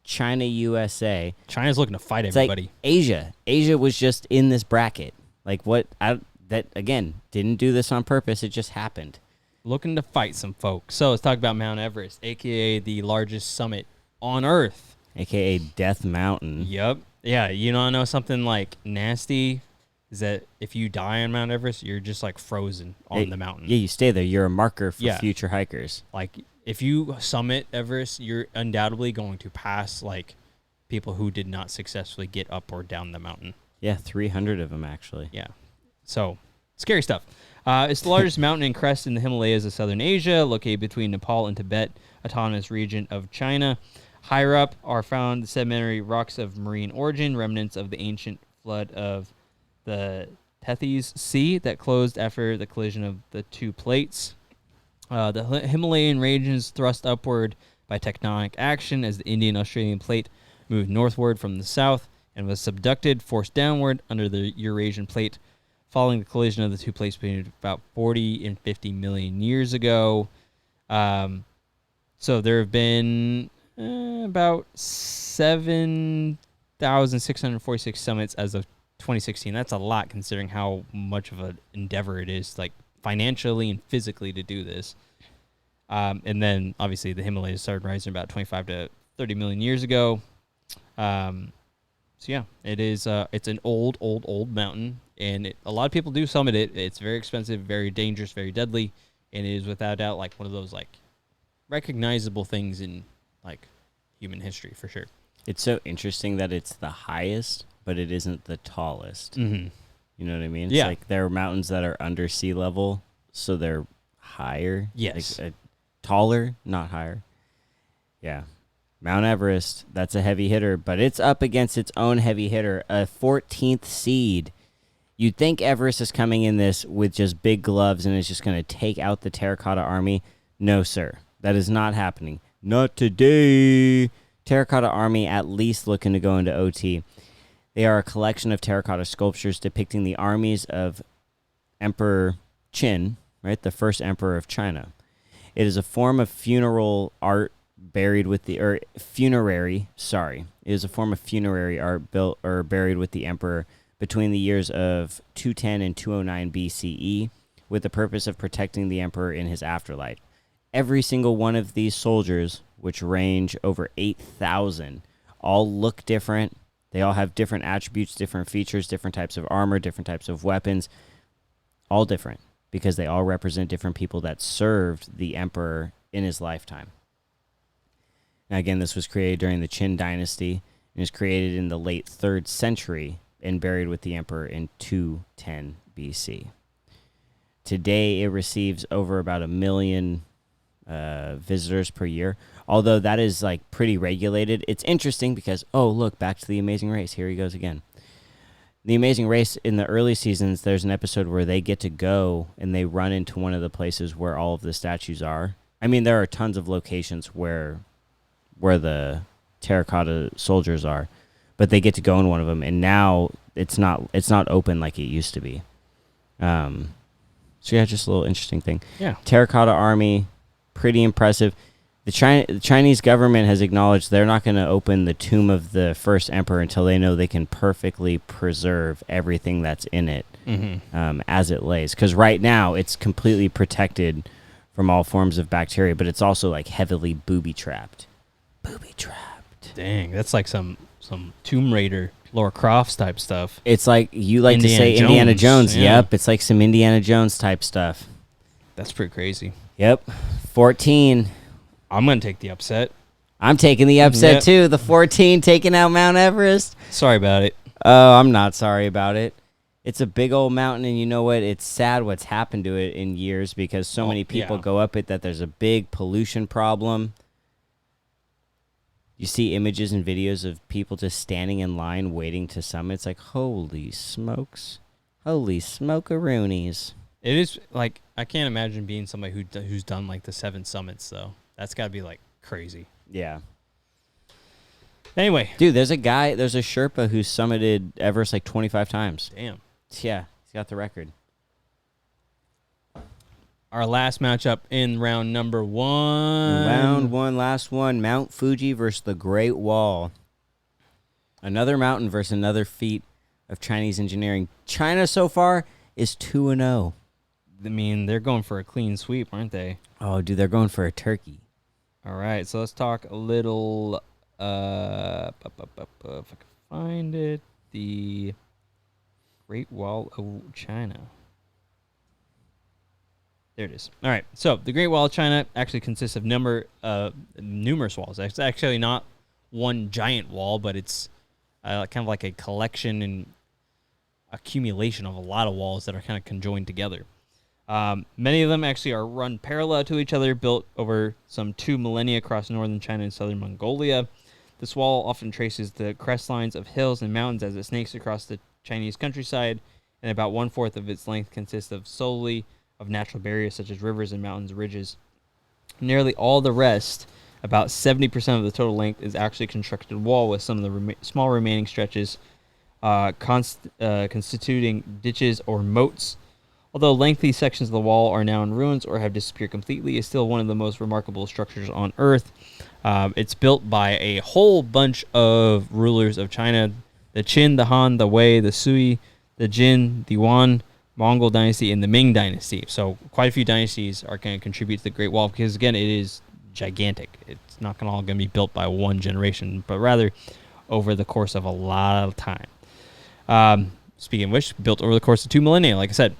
Speaker 3: China, USA.
Speaker 1: China's looking to fight
Speaker 3: It's
Speaker 1: everybody.
Speaker 3: like Asia. Asia was just in this bracket. Like what? That again didn't do this on purpose. It just happened.
Speaker 1: Looking to fight some folks. So let's talk about Mount Everest, a.k.a. the largest summit on Earth.
Speaker 3: AKA Death Mountain.
Speaker 1: Yep. Yeah, you know something like nasty is that if you die on Mount Everest, you're just like frozen on the mountain.
Speaker 3: Yeah, you stay there. You're a marker for
Speaker 1: Yeah.
Speaker 3: future hikers.
Speaker 1: Like if you summit Everest, you're undoubtedly going to pass like people who did not successfully get up or down the mountain.
Speaker 3: Yeah, 300 of them actually.
Speaker 1: Yeah. So, scary stuff. It's the largest mountain and crest in the Himalayas of southern Asia, located between Nepal and Tibet, autonomous region of China. Higher up are found the sedimentary rocks of marine origin, remnants of the ancient flood of the Tethys Sea that closed after the collision of the two plates. The Himalayan regions thrust upward by tectonic action as the Indian-Australian plate moved northward from the south and was subducted, forced downward under the Eurasian plate, following the collision of the two plates between about 40 and 50 million years ago. So there have been about 7,646 summits as of 2016. That's a lot considering how much of an endeavor it is, like financially and physically, to do this. And then obviously the Himalayas started rising about 25 to 30 million years ago. So yeah, it is. It's an old mountain, and a lot of people do summit it. It's very expensive, very dangerous, very deadly, and it is without doubt like one of those like recognizable things in like human history for sure.
Speaker 3: It's so interesting that it's the highest, but it isn't the tallest.
Speaker 1: Mm-hmm.
Speaker 3: You know what I mean? It's
Speaker 1: Yeah.
Speaker 3: like there are mountains that are under sea level, so they're higher.
Speaker 1: Yes.
Speaker 3: Like, taller, not higher. Yeah. Mount Everest, that's a heavy hitter, but it's up against its own heavy hitter, a 14th seed. You'd think Everest is coming in this with just big gloves and is just going to take out the Terracotta Army. No, sir. That is not happening. Not today. Terracotta Army at least looking to go into OT. They are a collection of terracotta sculptures depicting the armies of Emperor Qin, right, the first emperor of China. It is a form of funeral art buried with the funerary. It is a form of funerary art built or buried with the emperor between the years of 210 and 209 BCE, with the purpose of protecting the emperor in his afterlife. Every single one of these soldiers, which range over 8,000, all look different. They all have different attributes, different features, different types of armor, different types of weapons, all different because they all represent different people that served the emperor in his lifetime. Now, again, this was created during the Qin dynasty and was created in the late 3rd century and buried with the emperor in 210 BC. Today, it receives over about 1 million visitors per year, although that is like pretty regulated. It's interesting because, oh, look, back to The Amazing Race. Here he goes again. The Amazing Race, in the early seasons, there's an episode where they get to go and they run into one of the places where all of the statues are. I mean, there are tons of locations where the terracotta soldiers are, but they get to go in one of them, and now it's not open like it used to be. So yeah, just a little interesting thing.
Speaker 1: Yeah.
Speaker 3: Terracotta Army, pretty impressive. The Chinese government has acknowledged they're not going to open the tomb of the first emperor until they know they can perfectly preserve everything that's in it as it lays. Because right now it's completely protected from all forms of bacteria, but it's also like heavily booby-trapped. Booby-trapped.
Speaker 1: Dang, that's like some Tomb Raider, Lara Croft type stuff.
Speaker 3: It's like you like to say
Speaker 1: Indiana
Speaker 3: Indiana
Speaker 1: Jones,
Speaker 3: Jones.
Speaker 1: yeah.
Speaker 3: Yep, it's like some Indiana Jones type stuff.
Speaker 1: That's pretty crazy.
Speaker 3: Yep, 14.
Speaker 1: I'm gonna take the upset.
Speaker 3: I'm taking the upset
Speaker 1: Yep.
Speaker 3: too. The 14 taking out Mount Everest.
Speaker 1: Sorry about it.
Speaker 3: Oh, I'm not sorry about it. It's a big old mountain, and you know what? It's sad what's happened to it in years because so many people go up it that there's a big pollution problem. You see images and videos of people just standing in line waiting to summit. It's like, holy smokes. Holy smokeroonies.
Speaker 1: It is like I can't imagine being somebody who's done like the 7 summits though. That's got to be like crazy.
Speaker 3: Yeah.
Speaker 1: Anyway.
Speaker 3: Dude, there's a Sherpa who's summited Everest like 25 times.
Speaker 1: Damn.
Speaker 3: Yeah, he's got the record.
Speaker 1: Our last matchup in round number 1.
Speaker 3: Round 1, last one. Mount Fuji versus the Great Wall. Another mountain versus another feat of Chinese engineering. China so far is 2-0.
Speaker 1: I mean, they're going for a clean sweep, aren't they?
Speaker 3: Oh, dude, they're going for a turkey.
Speaker 1: All right, so let's talk a little. If I can find it, the Great Wall of China. There it is. All right, so the Great Wall of China actually consists of numerous walls. It's actually not one giant wall, but it's kind of like a collection and accumulation of a lot of walls that are kind of conjoined together. Many of them actually are run parallel to each other, built over some 2 millennia across northern China and southern Mongolia. This wall often traces the crest lines of hills and mountains as it snakes across the Chinese countryside, and about 1/4 of its length consists of solely of natural barriers such as rivers and mountains, ridges. Nearly all the rest, about 70% of the total length, is actually constructed wall, with some of the small remaining stretches constituting ditches or moats. Although lengthy sections of the wall are now in ruins or have disappeared completely, it's still one of the most remarkable structures on Earth. It's built by a whole bunch of rulers of China: the Qin, the Han, the Wei, the Sui, the Jin, the Yuan, Mongol dynasty, and the Ming dynasty. So quite a few dynasties are going to contribute to the Great Wall because, again, it is gigantic. It's not all going to be built by one generation, but rather over the course of a lot of time. Speaking of which, built over the course of 2 millennia, like I said.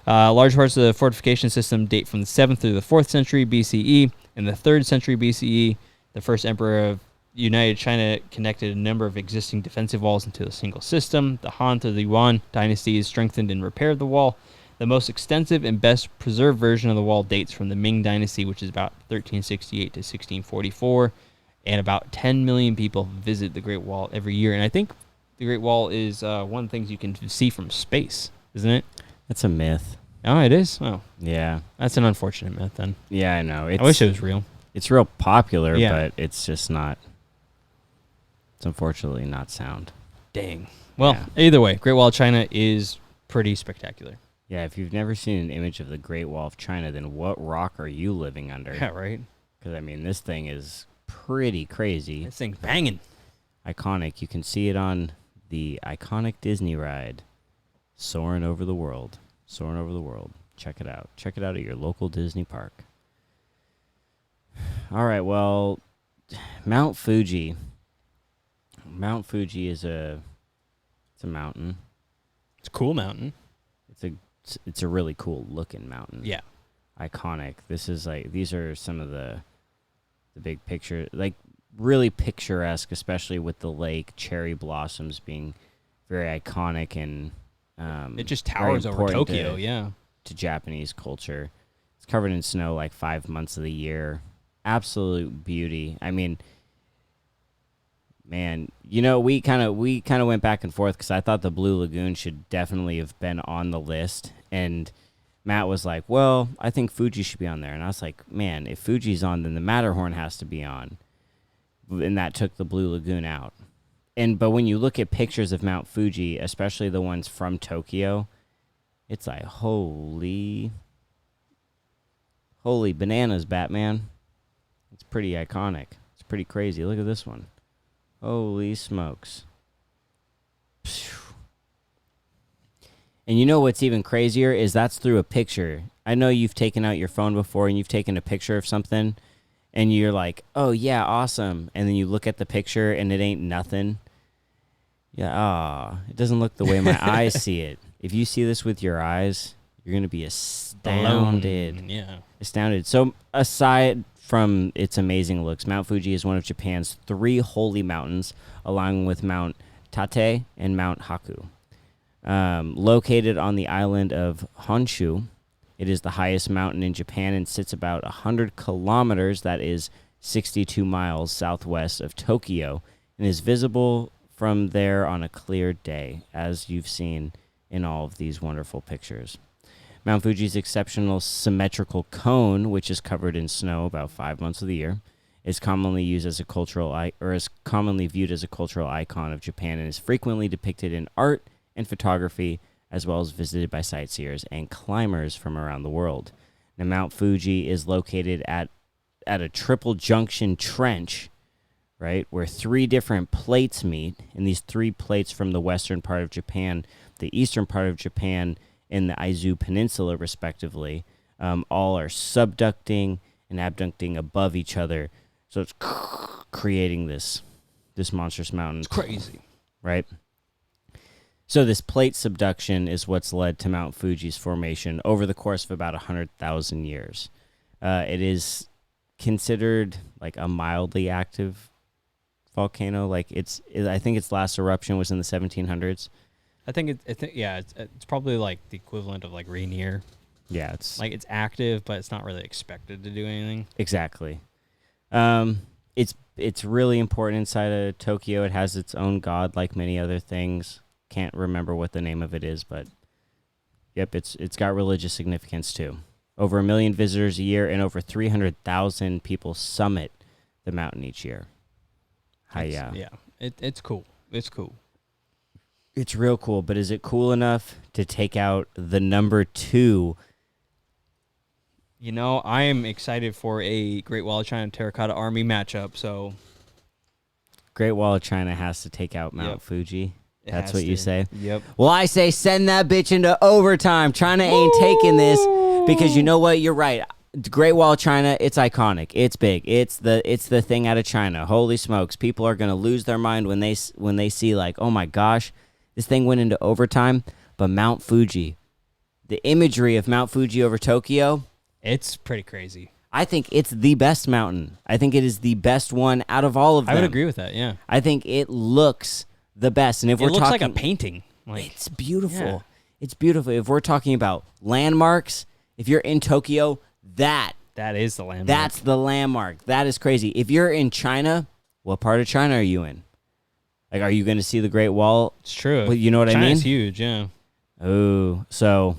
Speaker 1: Large parts of the fortification system date from the 7th through the 4th century BCE. In the 3rd century BCE, the first emperor of United China connected a number of existing defensive walls into a single system. The Han through the Yuan dynasties strengthened and repaired the wall. The most extensive and best preserved version of the wall dates from the Ming dynasty, which is about 1368 to 1644, and about 10 million people visit the Great Wall every year. And I think the Great Wall is one of the things you can see from space, isn't it?
Speaker 3: That's a myth.
Speaker 1: Oh, it is? Oh.
Speaker 3: Yeah.
Speaker 1: That's an unfortunate myth, then.
Speaker 3: Yeah, I know.
Speaker 1: I wish it was real.
Speaker 3: It's real popular,
Speaker 1: Yeah.
Speaker 3: but it's just not. It's unfortunately not sound.
Speaker 1: Dang. Well, either way, Great Wall of China is pretty spectacular.
Speaker 3: Yeah, if you've never seen an image of the Great Wall of China, then what rock are you living under?
Speaker 1: Yeah, right?
Speaker 3: Because, I mean, this thing is pretty crazy.
Speaker 1: This thing's banging.
Speaker 3: Iconic. You can see it on the iconic Disney ride, Soaring Over the World. Soaring Over the World. Check it out. Check it out at your local Disney park. All right, well, Mount Fuji. Mount Fuji is a mountain.
Speaker 1: It's a cool mountain.
Speaker 3: It's a really cool looking mountain.
Speaker 1: Yeah.
Speaker 3: Iconic. These are some of the big picture, like really picturesque, especially with the lake, cherry blossoms being very iconic, and
Speaker 1: it just towers over Tokyo,
Speaker 3: to Japanese culture. It's covered in snow like 5 months of the year. Absolute beauty. I mean, man, we kind of went back and forth because I thought the Blue Lagoon should definitely have been on the list, and Matt was like, well, I think Fuji should be on there. And I was like, man, if Fuji's on, then the Matterhorn has to be on. And that took the Blue Lagoon out. But when you look at pictures of Mount Fuji, especially the ones from Tokyo, it's like, holy bananas, Batman. It's pretty iconic. It's pretty crazy. Look at this one. Holy smokes. And you know what's even crazier is that's through a picture. I know you've taken out your phone before and you've taken a picture of something and you're like, oh yeah, awesome. And then you look at the picture and it ain't nothing. Yeah, it doesn't look the way my eyes see it. If you see this with your eyes, you're going to be astounded.
Speaker 1: Yeah.
Speaker 3: Astounded. So aside from its amazing looks, Mount Fuji is one of Japan's 3 holy mountains, along with Mount Tate and Mount Haku. Located on the island of Honshu, it is the highest mountain in Japan and sits about 100 kilometers, that is 62 miles southwest of Tokyo, and is visible from there on a clear day, as you've seen in all of these wonderful pictures. Mount Fuji's exceptional symmetrical cone, which is covered in snow about 5 months of the year, is commonly used as a cultural or is commonly viewed as a cultural icon of Japan and is frequently depicted in art and photography, as well as visited by sightseers and climbers from around the world. Now, Mount Fuji is located at a triple junction trench, right, where 3 different plates meet, and these 3 plates from the western part of Japan, the eastern part of Japan, and the Aizu Peninsula, respectively, all are subducting and abducting above each other. So it's creating this monstrous mountain.
Speaker 1: It's crazy.
Speaker 3: Right? So this plate subduction is what's led to Mount Fuji's formation over the course of about 100,000 years. It is considered like a mildly active volcano. Like I think its last eruption was in the 1700s.
Speaker 1: It's probably like the equivalent of like Rainier.
Speaker 3: Yeah, it's
Speaker 1: like it's active, but it's not really expected to do anything.
Speaker 3: Exactly. It's really important inside of Tokyo. It has its own god, like many other things. Can't remember what the name of it is, but yep, it's got religious significance too. Over 1 million visitors a year, and over 300,000 people summit the mountain each year.
Speaker 1: It's cool. It's cool.
Speaker 3: It's real cool, but is it cool enough to take out the number 2?
Speaker 1: You know, I am excited for a Great Wall of China Terracotta Army matchup. So,
Speaker 3: Great Wall of China has to take out Mount Fuji. That's what you say?
Speaker 1: Yep.
Speaker 3: Well, I say send that bitch into overtime. China ain't taking this because you know what? You're right. The Great Wall of China, it's iconic. It's big. It's the thing out of China. Holy smokes. People are going to lose their mind when they see like, oh my gosh, this thing went into overtime. But Mount Fuji, the imagery of Mount Fuji over Tokyo,
Speaker 1: it's pretty crazy.
Speaker 3: I think it's the best mountain. I think it is the best one out of all of them.
Speaker 1: I would agree with that, yeah.
Speaker 3: I think it looks the best. And if we're
Speaker 1: looks
Speaker 3: talking,
Speaker 1: like a painting. Like,
Speaker 3: it's beautiful.
Speaker 1: Yeah.
Speaker 3: It's beautiful. If we're talking about landmarks, if you're in Tokyo, that
Speaker 1: is the landmark.
Speaker 3: That's the landmark. That is crazy. If you're in China, what part of China are you in? Like, are you going to see the Great Wall?
Speaker 1: It's true.
Speaker 3: Well, you know what I mean?
Speaker 1: China's huge, yeah.
Speaker 3: Oh, so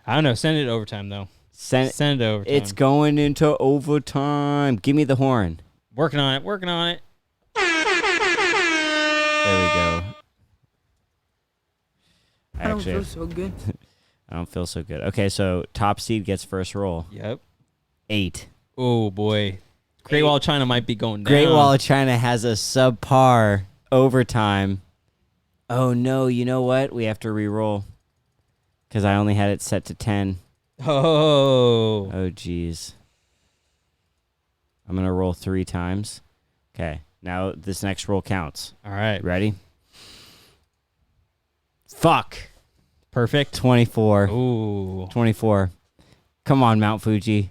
Speaker 1: I don't know. Send it to overtime, though. Send it to overtime.
Speaker 3: It's going into overtime. Give me the horn.
Speaker 1: Working on it.
Speaker 3: There we go.
Speaker 5: I don't feel so good.
Speaker 3: I don't feel so good. Okay, so top seed gets first roll.
Speaker 1: Yep.
Speaker 3: 8.
Speaker 1: Oh, boy. Great Wall of China might be going down.
Speaker 3: Great Wall of China has a subpar overtime. Oh, no. You know what? We have to re-roll because I only had it set to 10.
Speaker 1: Oh,
Speaker 3: geez. I'm going to roll 3 times. Okay. Now this next roll counts.
Speaker 1: All right.
Speaker 3: Ready? Fuck.
Speaker 1: Perfect.
Speaker 3: 24.
Speaker 1: Ooh.
Speaker 3: 24. Come on, Mount Fuji.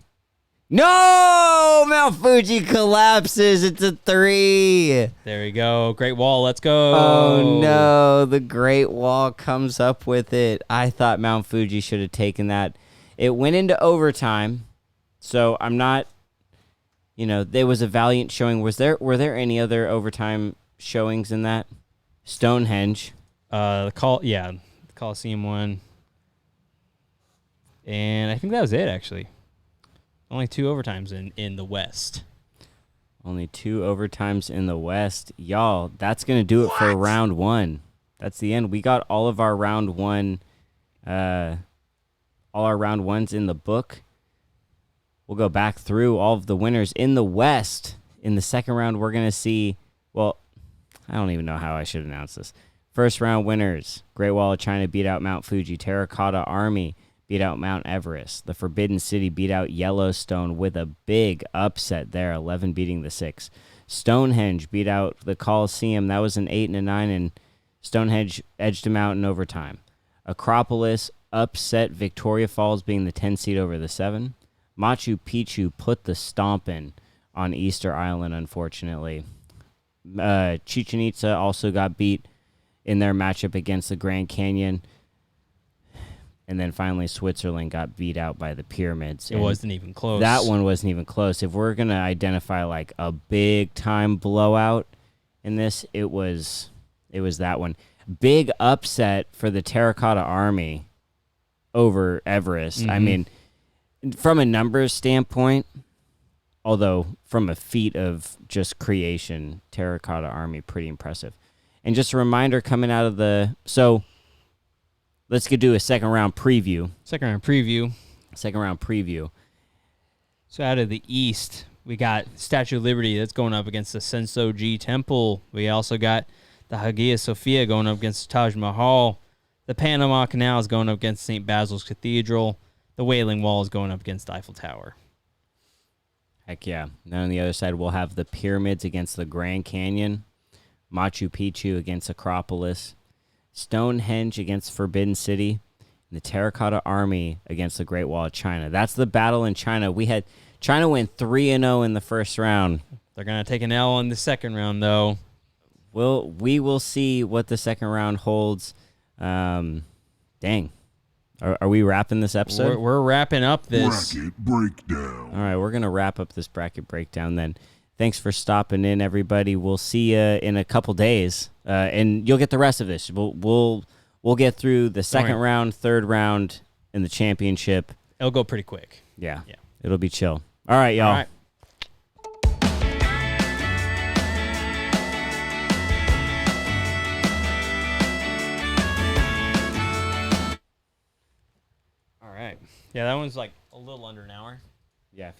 Speaker 3: No! Mount Fuji collapses. It's a 3.
Speaker 1: There we go. Great Wall. Let's go.
Speaker 3: Oh, no. The Great Wall comes up with it. I thought Mount Fuji should have taken that. It went into overtime, so I'm not, there was a valiant showing. Were there any other overtime showings in that? Stonehenge.
Speaker 1: The Coliseum one. And I think that was it, actually. Only 2 overtimes in the West.
Speaker 3: Only 2 overtimes in the West. Y'all, that's going to do it for round 1. That's the end. We got all of our round 1, all our round 1s in the book. We'll go back through all of the winners in the West. In the second round, we're going to see, well, I don't even know how I should announce this. First round winners, Great Wall of China beat out Mount Fuji. Terracotta Army beat out Mount Everest. The Forbidden City beat out Yellowstone with a big upset there, 11 beating the 6. Stonehenge beat out the Coliseum. That was an 8 and a 9, and Stonehenge edged them out in overtime. Acropolis upset Victoria Falls, being the 10 seed over the 7. Machu Picchu put the stomping on Easter Island, unfortunately. Chichen Itza also got beat in their matchup against the Grand Canyon. And then finally, Switzerland got beat out by the Pyramids.
Speaker 1: It wasn't even close.
Speaker 3: That one wasn't even close. If we're going to identify like a big-time blowout in this, it was that one. Big upset for the Terracotta Army over Everest. Mm-hmm. I mean, from a numbers standpoint, although from a feat of just creation, Terracotta Army, pretty impressive. And just a reminder coming out of so let's do a second round preview.
Speaker 1: Second round preview. So out of the East, we got Statue of Liberty that's going up against the Sensoji Temple. We also got the Hagia Sophia going up against Taj Mahal. The Panama Canal is going up against St. Basil's Cathedral. The Wailing Wall is going up against the Eiffel Tower.
Speaker 3: Heck yeah. Then on the other side, we'll have the pyramids against the Grand Canyon, Machu Picchu against Acropolis, Stonehenge against Forbidden City, and the Terracotta Army against the Great Wall of China. That's the battle in China. China went 3-0 in the first round.
Speaker 1: They're going to take an L in the second round, though.
Speaker 3: We will see what the second round holds. Dang. Are we wrapping this episode?
Speaker 1: We're wrapping up this.
Speaker 2: Bracket breakdown.
Speaker 3: All right, we're going to wrap up this bracket breakdown then. Thanks for stopping in, everybody. We'll see you in a couple days, and you'll get the rest of this. We'll get through the second round, third round, and the championship.
Speaker 1: It'll go pretty quick.
Speaker 3: Yeah. It'll be chill. All right, y'all.
Speaker 1: All right. All right. Yeah, that one's like a little under an hour.
Speaker 3: Yeah.